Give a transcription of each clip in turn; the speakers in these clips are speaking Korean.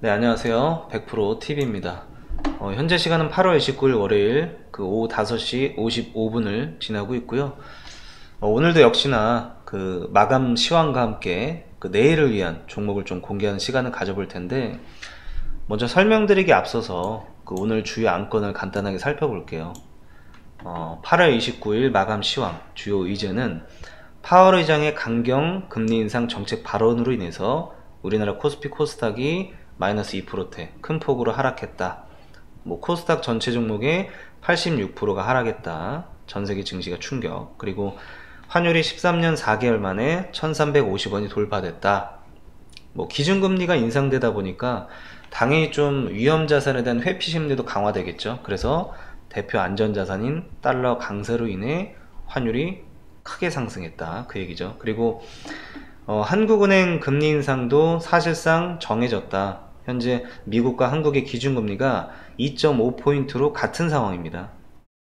네, 안녕하세요. 100%TV입니다. 현재 시간은 8월 29일 월요일 오후 5시 55분을 지나고 있고요. 오늘도 역시나 마감 시황과 함께 내일을 위한 종목을 좀 공개하는 시간을 가져볼 텐데, 먼저 설명드리기 앞서서 오늘 주요 안건을 간단하게 살펴볼게요. 8월 29일 마감 시황 주요 의제는 파월 의장의 강경 금리 인상 정책 발언으로 인해서 우리나라 코스피 코스닥이 마이너스 2%대 큰 폭으로 하락했다. 코스닥 전체 종목의 86%가 하락했다. 전세계 증시가 충격. 그리고 환율이 13년 4개월 만에 1350원이 돌파됐다. 기준금리가 인상되다 보니까 당연히 좀 위험자산에 대한 회피 심리도 강화되겠죠. 그래서 대표 안전자산인 달러 강세로 인해 환율이 크게 상승했다, 그 얘기죠. 그리고 한국은행 금리 인상도 사실상 정해졌다. 현재 미국과 한국의 기준금리가 2.5포인트로 같은 상황입니다.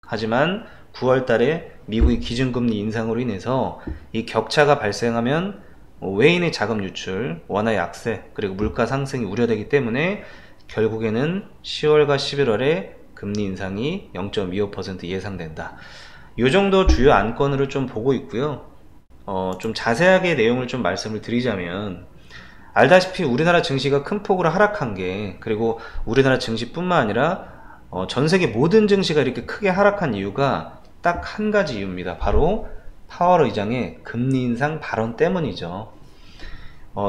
하지만 9월달에 미국의 기준금리 인상으로 인해서 이 격차가 발생하면 외인의 자금 유출, 원화 약세, 그리고 물가 상승이 우려되기 때문에 결국에는 10월과 11월에 금리 인상이 0.25% 예상된다. 이 정도 주요 안건으로 좀 보고 있고요. 좀 자세하게 내용을 좀 말씀을 드리자면, 알다시피 우리나라 증시가 큰 폭으로 하락한 게, 그리고 우리나라 증시뿐만 아니라 전세계 모든 증시가 이렇게 크게 하락한 이유가 딱 한 가지 이유입니다. 바로 파월 의장의 금리 인상 발언 때문이죠.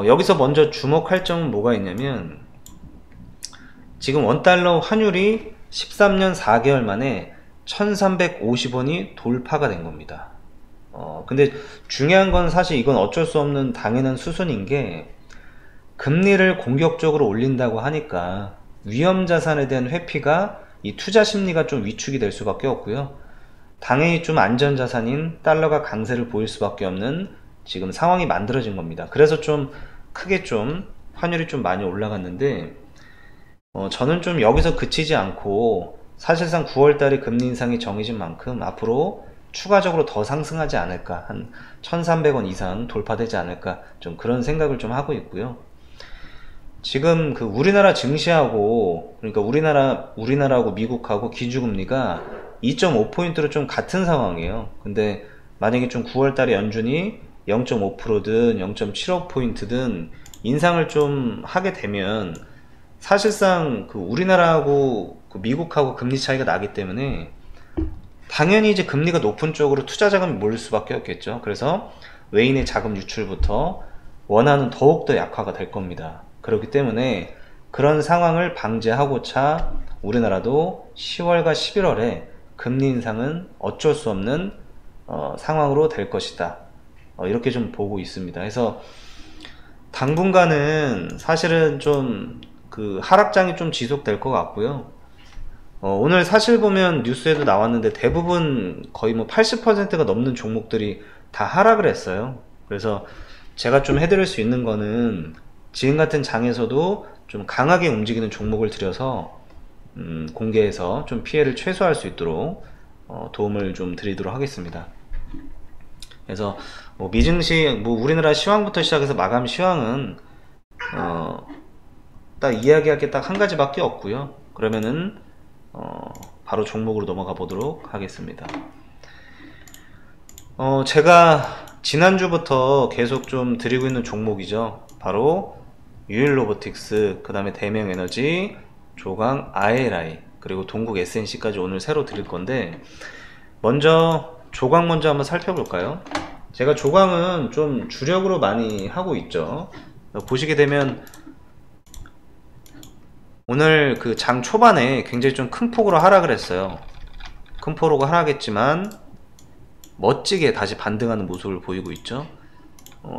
여기서 먼저 주목할 점은 뭐가 있냐면, 지금 원달러 환율이 13년 4개월 만에 1350원이 돌파가 된 겁니다. 근데 중요한 건 사실 이건 어쩔 수 없는 당연한 수순인 게, 금리를 공격적으로 올린다고 하니까 위험자산에 대한 회피가 이 투자 심리가 좀 위축이 될 수밖에 없고요. 당연히 좀 안전자산인 달러가 강세를 보일 수밖에 없는 지금 상황이 만들어진 겁니다. 그래서 좀 크게 좀 환율이 좀 많이 올라갔는데, 저는 좀 여기서 그치지 않고 사실상 9월달에 금리 인상이 정해진 만큼 앞으로 추가적으로 더 상승하지 않을까, 한 1300원 이상 돌파되지 않을까, 좀 그런 생각을 좀 하고 있고요. 지금 우리나라 증시하고, 그러니까 우리나라하고 미국하고 기준금리가 2.5포인트로 좀 같은 상황이에요. 근데 만약에 좀 9월달에 연준이 0.5%든 0.75포인트든 인상을 좀 하게 되면, 사실상 우리나라하고 미국하고 금리 차이가 나기 때문에 당연히 이제 금리가 높은 쪽으로 투자 자금이 몰릴 수밖에 없겠죠. 그래서 외인의 자금 유출부터 원화는 더욱더 약화가 될 겁니다. 그렇기 때문에 그런 상황을 방지하고자 우리나라도 10월과 11월에 금리 인상은 어쩔 수 없는 상황으로 될 것이다. 이렇게 좀 보고 있습니다. 그래서 당분간은 사실은 좀 하락장이 좀 지속될 것 같고요. 오늘 사실 보면 뉴스에도 나왔는데 대부분 거의 80%가 넘는 종목들이 다 하락을 했어요. 그래서 제가 좀 해드릴 수 있는 거는 지금 같은 장에서도 좀 강하게 움직이는 종목을 들여서 공개해서 좀 피해를 최소화할 수 있도록 도움을 좀 드리도록 하겠습니다. 그래서 미증시, 우리나라 시황부터 시작해서 마감 시황은 딱 이야기할 게 딱 한 가지밖에 없고요. 그러면은 바로 종목으로 넘어가 보도록 하겠습니다. 제가 지난주부터 계속 좀 드리고 있는 종목이죠. 바로 유일로보틱스, 그 다음에 대명에너지, 조강 ILI, 그리고 동국 SNC까지 오늘 새로 드릴 건데, 먼저 조강 먼저 한번 살펴볼까요? 제가 조강은 좀 주력으로 많이 하고 있죠. 보시게 되면 오늘 장 초반에 굉장히 좀 큰 폭으로 하락을 했어요. 큰 폭으로 하락했지만 멋지게 다시 반등하는 모습을 보이고 있죠.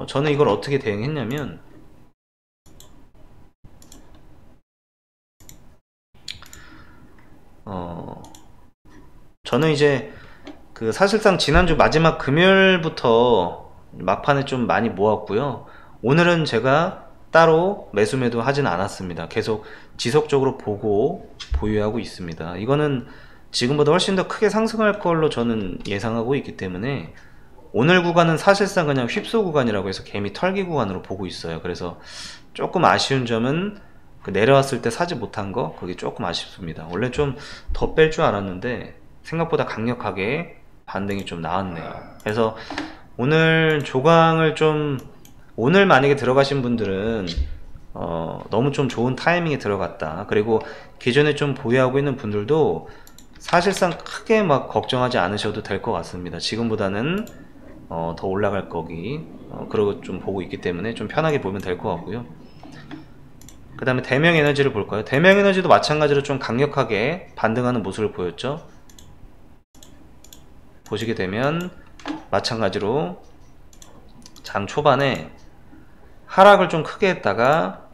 저는 이걸 어떻게 대응했냐면, 저는 이제 사실상 지난주 마지막 금요일부터 막판에 좀 많이 모았고요. 오늘은 제가 따로 매수 매도 하진 않았습니다. 계속 지속적으로 보고 보유하고 있습니다. 이거는 지금보다 훨씬 더 크게 상승할 걸로 저는 예상하고 있기 때문에 오늘 구간은 사실상 그냥 휩소 구간이라고 해서 개미 털기 구간으로 보고 있어요. 그래서 조금 아쉬운 점은 그 내려왔을 때 사지 못한 거 그게 조금 아쉽습니다. 원래 좀 더 뺄 줄 알았는데 생각보다 강력하게 반등이 좀 나왔네요. 그래서 오늘 조강을 좀, 오늘 만약에 들어가신 분들은 너무 좀 좋은 타이밍에 들어갔다. 그리고 기존에 좀 보유하고 있는 분들도 사실상 크게 막 걱정하지 않으셔도 될 것 같습니다. 지금보다는 더 올라갈 거기 그러고 좀 보고 있기 때문에 좀 편하게 보면 될 것 같고요. 그 다음에 대명에너지를 볼까요? 대명에너지도 마찬가지로 좀 강력하게 반등하는 모습을 보였죠. 보시게 되면 마찬가지로 장 초반에 하락을 좀 크게 했다가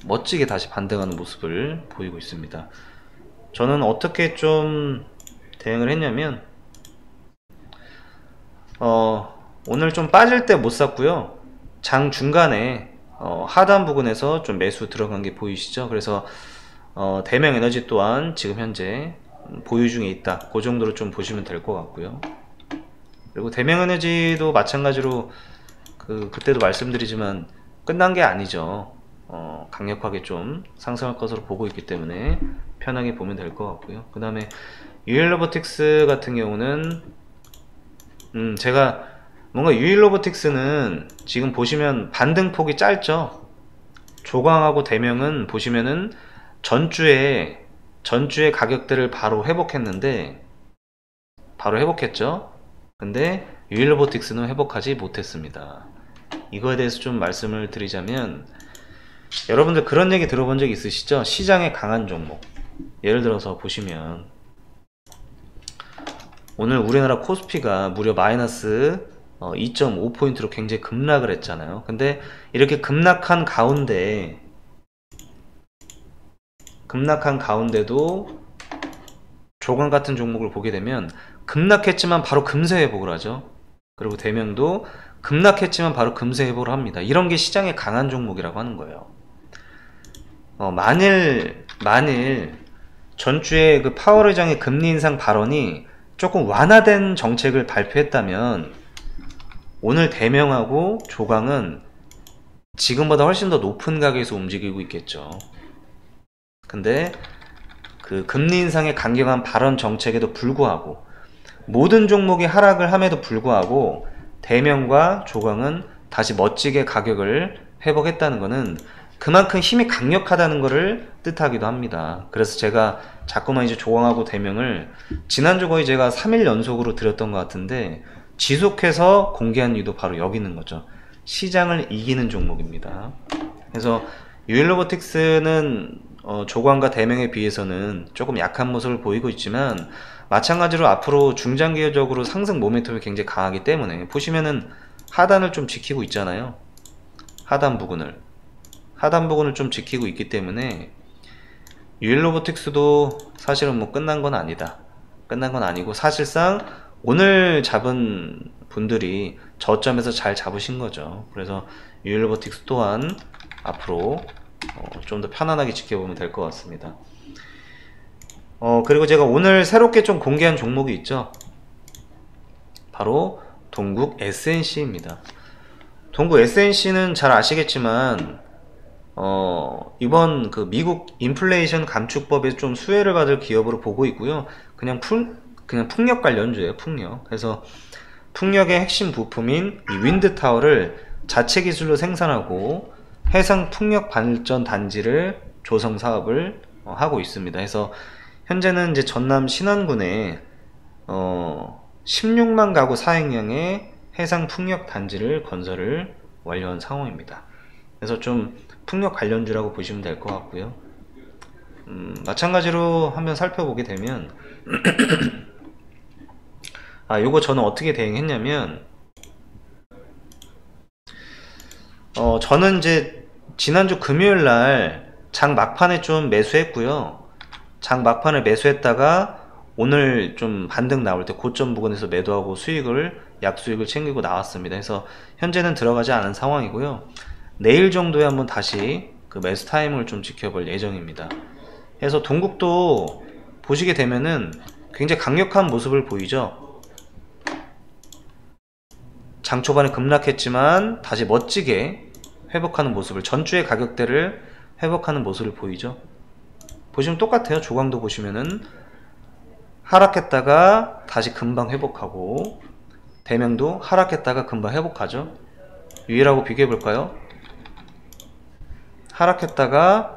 멋지게 다시 반등하는 모습을 보이고 있습니다. 저는 어떻게 좀 대응을 했냐면 오늘 좀 빠질 때 못 샀고요. 장 중간에 하단 부근에서 좀 매수 들어간 게 보이시죠? 그래서 대명에너지 또한 지금 현재 보유 중에 있다. 그 정도로 좀 보시면 될 것 같고요. 그리고 대명에너지도 마찬가지로 그때도 말씀드리지만 끝난 게 아니죠. 강력하게 좀 상승할 것으로 보고 있기 때문에 편하게 보면 될 것 같고요. 그 다음에 유일로보틱스 같은 경우는 제가 뭔가 유일로보틱스는 지금 보시면 반등폭이 짧죠. 조광하고 대명은 보시면은 전주에 가격대를 바로 회복했는데 바로 회복했죠. 근데 유일로보틱스는 회복하지 못했습니다. 이거에 대해서 좀 말씀을 드리자면, 여러분들 그런 얘기 들어본 적 있으시죠? 시장에 강한 종목, 예를 들어서 보시면 오늘 우리나라 코스피가 무려 마이너스 2.5포인트로 굉장히 급락을 했잖아요. 근데 이렇게 급락한 가운데도 조광 같은 종목을 보게 되면 급락했지만 바로 금세 회복을 하죠. 그리고 대명도 급락했지만 바로 금세 회복을 합니다. 이런 게 시장에 강한 종목이라고 하는 거예요. 만일 전주에 그 파월 의장의 금리 인상 발언이 조금 완화된 정책을 발표했다면 오늘 대명하고 조광은 지금보다 훨씬 더 높은 가격에서 움직이고 있겠죠. 근데 그 금리 인상의 강경한 발언 정책에도 불구하고, 모든 종목이 하락을 함에도 불구하고 대명과 조광은 다시 멋지게 가격을 회복했다는 것은 그만큼 힘이 강력하다는 것을 뜻하기도 합니다. 그래서 제가 자꾸만 이제 조광하고 대명을 지난주 거의 제가 3일 연속으로 드렸던 것 같은데 지속해서 공개한 이유도 바로 여기 있는 거죠. 시장을 이기는 종목입니다. 그래서 유일로보틱스는 조광과 대명에 비해서는 조금 약한 모습을 보이고 있지만, 마찬가지로 앞으로 중장기적으로 상승 모멘텀이 굉장히 강하기 때문에 보시면은 하단을 좀 지키고 있잖아요. 하단 부근을 좀 지키고 있기 때문에 유일로보틱스도 사실은 뭐 끝난 건 아니고 사실상 오늘 잡은 분들이 저점에서 잘 잡으신 거죠. 그래서 유일로보틱스 또한 앞으로 좀 더 편안하게 지켜보면 될 것 같습니다. 그리고 제가 오늘 새롭게 좀 공개한 종목이 있죠. 바로 동국 SNC입니다. 동국 SNC는 잘 아시겠지만 이번 그 미국 인플레이션 감축법에 좀 수혜를 받을 기업으로 보고 있고요. 그냥 풍력 관련주예요. 풍력. 그래서 풍력의 핵심 부품인 이 윈드타워를 자체 기술로 생산하고 해상 풍력 발전 단지를 조성 사업을 하고 있습니다. 그래서 현재는 이제 전남 신안군에 16만 가구 사행량의 해상 풍력 단지를 건설을 완료한 상황입니다. 그래서 좀 풍력 관련주라고 보시면 될 것 같고요. 마찬가지로 한번 살펴보게 되면 요거 저는 어떻게 대응했냐면, 저는 이제 지난주 금요일날 장 막판에 좀 매수했고요. 장 막판에 매수했다가 오늘 좀 반등 나올 때 고점 부근에서 매도하고 약수익을 챙기고 나왔습니다. 그래서 현재는 들어가지 않은 상황이고요. 내일 정도에 한번 다시 그 매수 타이밍을 좀 지켜볼 예정입니다. 그래서 동국도 보시게 되면은 굉장히 강력한 모습을 보이죠. 장 초반에 급락했지만 다시 멋지게 회복하는 모습을, 전주의 가격대를 회복하는 모습을 보이죠. 보시면 똑같아요. 조광도 보시면은 하락했다가 다시 금방 회복하고, 대명도 하락했다가 금방 회복하죠. 위라고 비교해 볼까요? 하락했다가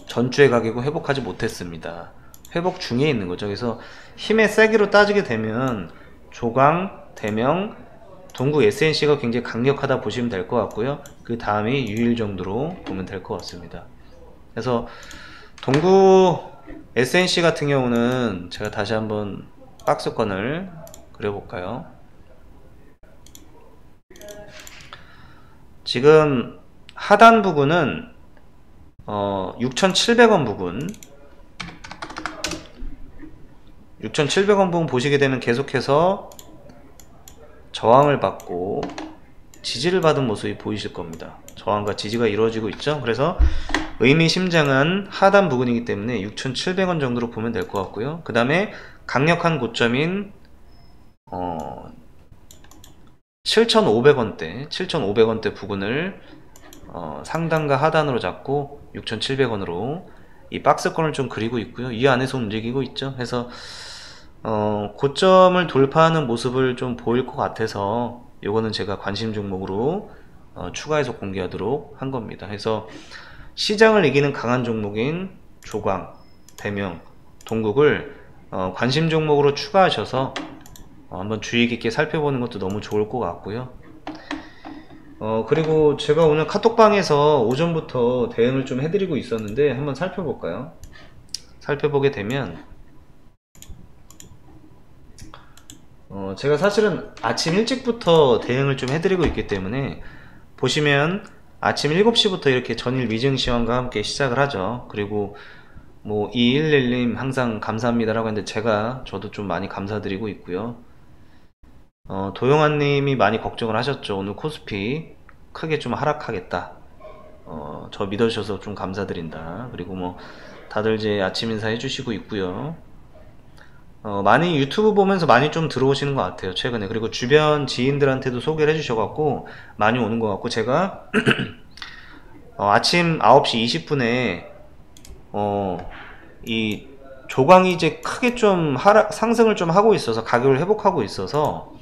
전주의 가격은 회복하지 못했습니다. 회복 중에 있는 거죠. 그래서 힘의 세기로 따지게 되면 조광, 대명, 동구 SNC가 굉장히 강력하다 보시면 될 것 같고요. 그 다음이 유일 정도로 보면 될 것 같습니다. 그래서 동구 SNC 같은 경우는 제가 다시 한번 박스권을 그려볼까요? 지금 하단 부근은 6,700원 부근, 6,700원 부분 보시게 되면 계속해서 저항을 받고 지지를 받은 모습이 보이실 겁니다. 저항과 지지가 이루어지고 있죠. 그래서 의미심장한 하단 부근이기 때문에 6,700원 정도로 보면 될 것 같고요. 그 다음에 강력한 고점인 7,500원대 부근을 상단과 하단으로 잡고 6,700원으로 이 박스권을 좀 그리고 있고요. 이 안에서 움직이고 있죠. 그래서 고점을 돌파하는 모습을 좀 보일 것 같아서 요거는 제가 관심 종목으로 추가해서 공개하도록 한 겁니다. 그래서 시장을 이기는 강한 종목인 조광, 대명, 동국을 관심 종목으로 추가하셔서 한번 주의 깊게 살펴보는 것도 너무 좋을 것 같고요. 그리고 제가 오늘 카톡방에서 오전부터 대응을 좀 해드리고 있었는데 한번 살펴볼까요? 살펴보게 되면 제가 사실은 아침 일찍부터 대응을 좀 해드리고 있기 때문에 보시면 아침 7시부터 이렇게 전일 미증 시황과 함께 시작을 하죠. 그리고 뭐 211님 항상 감사합니다라고 했는데 저도 좀 많이 감사드리고 있고요. 도영환님이 많이 걱정을 하셨죠. 오늘 코스피 크게 좀 하락하겠다. 저 믿어주셔서 좀 감사드린다. 그리고 뭐 다들 이제 아침 인사 해주시고 있고요. 많이 유튜브 보면서 많이 좀 들어오시는 것 같아요, 최근에. 그리고 주변 지인들한테도 소개를 해주셔갖고 많이 오는 것 같고, 제가 아침 9시 20분에 이 조광이 이제 크게 좀 상승을 좀 하고 있어서, 가격을 회복하고 있어서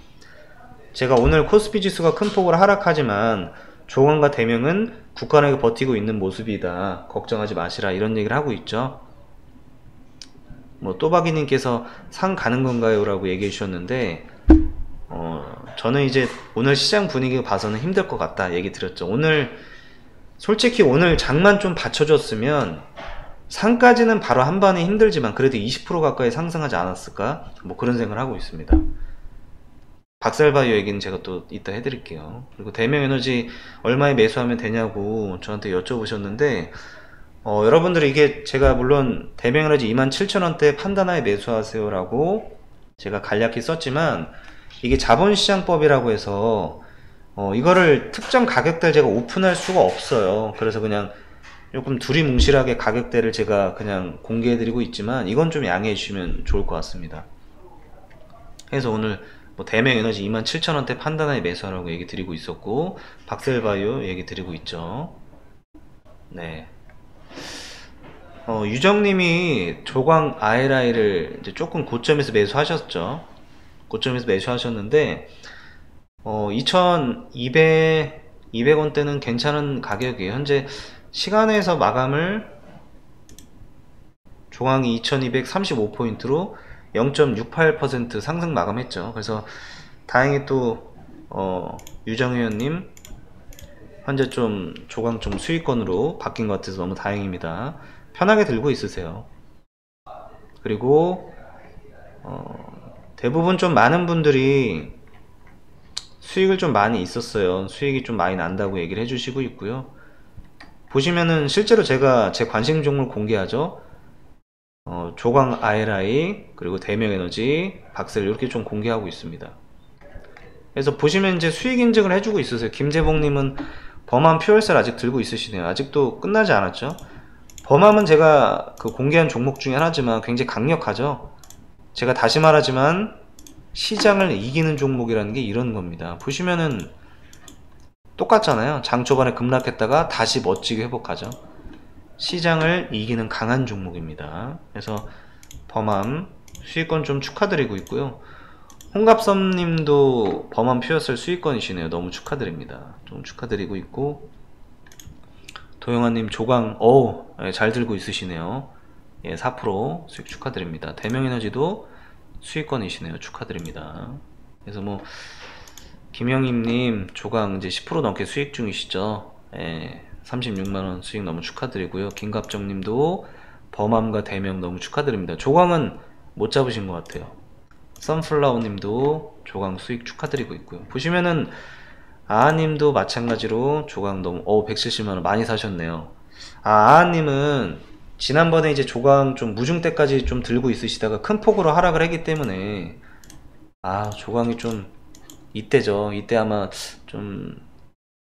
제가 오늘 코스피 지수가 큰 폭으로 하락하지만 조광과 대명은 국간하게 버티고 있는 모습이다, 걱정하지 마시라, 이런 얘기를 하고 있죠. 뭐 또박이님께서 상 가는 건가요? 라고 얘기해 주셨는데 저는 이제 오늘 시장 분위기 봐서는 힘들 것 같다 얘기 드렸죠. 솔직히 오늘 장만 좀 받쳐줬으면 상까지는 바로 한 번에 힘들지만 그래도 20% 가까이 상승하지 않았을까? 뭐 그런 생각을 하고 있습니다. 박살바이오 얘기는 제가 또 이따 해드릴게요. 그리고 대명에너지 얼마에 매수하면 되냐고 저한테 여쭤보셨는데 여러분들이 이게 제가 물론 대명에너지 27,000원대 판단하에 매수하세요 라고 제가 간략히 썼지만, 이게 자본시장법이라고 해서 이거를 특정 가격대를 제가 오픈할 수가 없어요. 그래서 그냥 조금 두리뭉실하게 가격대를 제가 그냥 공개해 드리고 있지만 이건 좀 양해해 주시면 좋을 것 같습니다. 그래서 오늘 뭐 대명에너지 27,000원대 판단하에 매수하라고 얘기 드리고 있었고, 박셀바이오 얘기 드리고 있죠. 네. 유정님이 조광 ILI를 이제 조금 고점에서 매수하셨죠. 고점에서 매수하셨는데 2,200원대는 괜찮은 가격이에요. 현재 시간에서 마감을 조광이 2,235포인트로 0.68% 상승 마감했죠. 그래서 다행히 또 유정회원님 현재 좀 조광 좀 수익권으로 바뀐 것 같아서 너무 다행입니다. 편하게 들고 있으세요. 그리고 대부분 좀 많은 분들이 수익을 좀 많이 있었어요. 수익이 좀 많이 난다고 얘기를 해주시고 있고요. 보시면은 실제로 제가 제 관심 종목을 공개하죠. 조광 ILI 그리고 대명에너지, 박셀 이렇게 좀 공개하고 있습니다. 그래서 보시면 이제 수익 인증을 해주고 있으세요. 김재봉님은 범함 퓨얼셀 아직 들고 있으시네요. 아직도 끝나지 않았죠. 범함은 제가 그 공개한 종목 중에 하나지만 굉장히 강력하죠. 제가 다시 말하지만 시장을 이기는 종목이라는 게 이런 겁니다. 보시면은 똑같잖아요. 장 초반에 급락했다가 다시 멋지게 회복하죠. 시장을 이기는 강한 종목입니다. 그래서 범함 수익권 좀 축하드리고 있고요. 홍갑섬님도 범함 퓨어셀 수익권이시네요. 너무 축하드립니다. 좀 축하드리고 있고, 도영아님 조강 잘 들고 있으시네요. 예, 4% 수익 축하드립니다. 대명에너지도 수익권이시네요. 축하드립니다. 그래서 뭐 김영임님 조강 이제 10% 넘게 수익 중이시죠. 예, 36만원 수익 너무 축하드리고요. 김갑정님도 범함과 대명 너무 축하드립니다. 조강은 못 잡으신 것 같아요. 선플라워님도 조강 수익 축하드리고 있고요. 보시면은 아아님도 마찬가지로 조강 너무 170만원 많이 사셨네요. 아아님은 지난번에 이제 조강 좀 무중 때까지 좀 들고 있으시다가 큰 폭으로 하락을 했기 때문에 조강이 좀 이때죠. 이때 아마 좀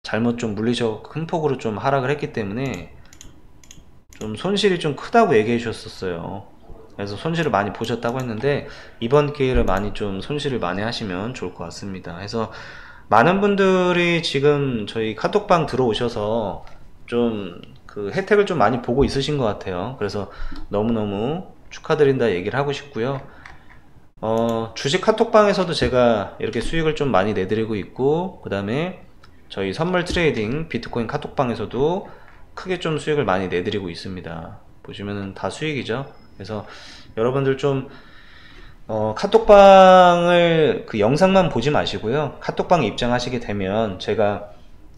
잘못 좀 물리셔 큰 폭으로 좀 하락을 했기 때문에 좀 손실이 좀 크다고 얘기해 주셨었어요. 그래서 손실을 많이 보셨다고 했는데 이번 기회를 많이 좀 손실을 많이 하시면 좋을 것 같습니다. 그래서 많은 분들이 지금 저희 카톡방 들어오셔서 좀 그 혜택을 좀 많이 보고 있으신 것 같아요. 그래서 너무너무 축하드린다 얘기를 하고 싶고요. 주식 카톡방에서도 제가 이렇게 수익을 좀 많이 내드리고 있고, 그 다음에 저희 선물 트레이딩 비트코인 카톡방에서도 크게 좀 수익을 많이 내드리고 있습니다. 보시면은 다 수익이죠. 그래서 여러분들 좀 카톡방을 그 영상만 보지 마시고요. 카톡방에 입장하시게 되면 제가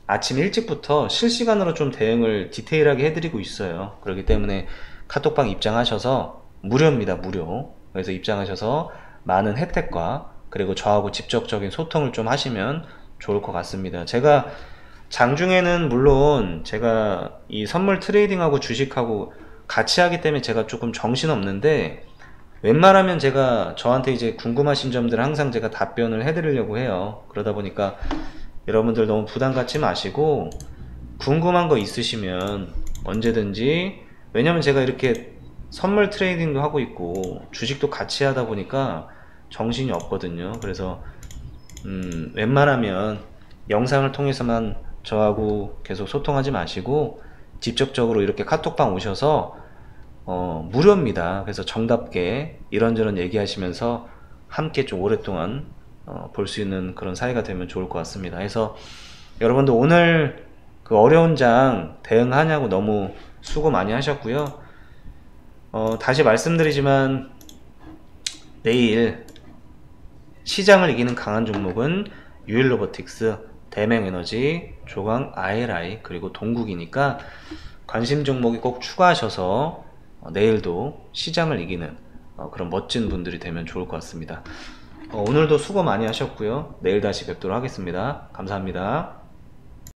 아침 일찍부터 실시간으로 좀 대응을 디테일하게 해드리고 있어요. 그렇기 때문에 카톡방 입장하셔서 무료입니다. 무료. 그래서 입장하셔서 많은 혜택과 그리고 저하고 직접적인 소통을 좀 하시면 좋을 것 같습니다. 제가 장중에는 물론 제가 이 선물 트레이딩하고 주식하고 같이 하기 때문에 제가 조금 정신없는데, 웬만하면 제가 저한테 이제 궁금하신 점들 항상 제가 답변을 해드리려고 해요. 그러다 보니까 여러분들 너무 부담 갖지 마시고 궁금한 거 있으시면 언제든지, 왜냐면 제가 이렇게 선물 트레이딩도 하고 있고 주식도 같이 하다 보니까 정신이 없거든요. 그래서 웬만하면 영상을 통해서만 저하고 계속 소통하지 마시고 직접적으로 이렇게 카톡방 오셔서 무료입니다. 그래서 정답게 이런저런 얘기하시면서 함께 좀 오랫동안 볼 수 있는 그런 사이가 되면 좋을 것 같습니다. 그래서 여러분들 오늘 그 어려운 장 대응하냐고 너무 수고 많이 하셨고요. 다시 말씀드리지만 내일 시장을 이기는 강한 종목은 유일로보틱스, 대명에너지, 조강 ILI 그리고 동국이니까 관심 종목이 꼭 추가하셔서 내일도 시장을 이기는 그런 멋진 분들이 되면 좋을 것 같습니다. 오늘도 수고 많이 하셨고요. 내일 다시 뵙도록 하겠습니다. 감사합니다.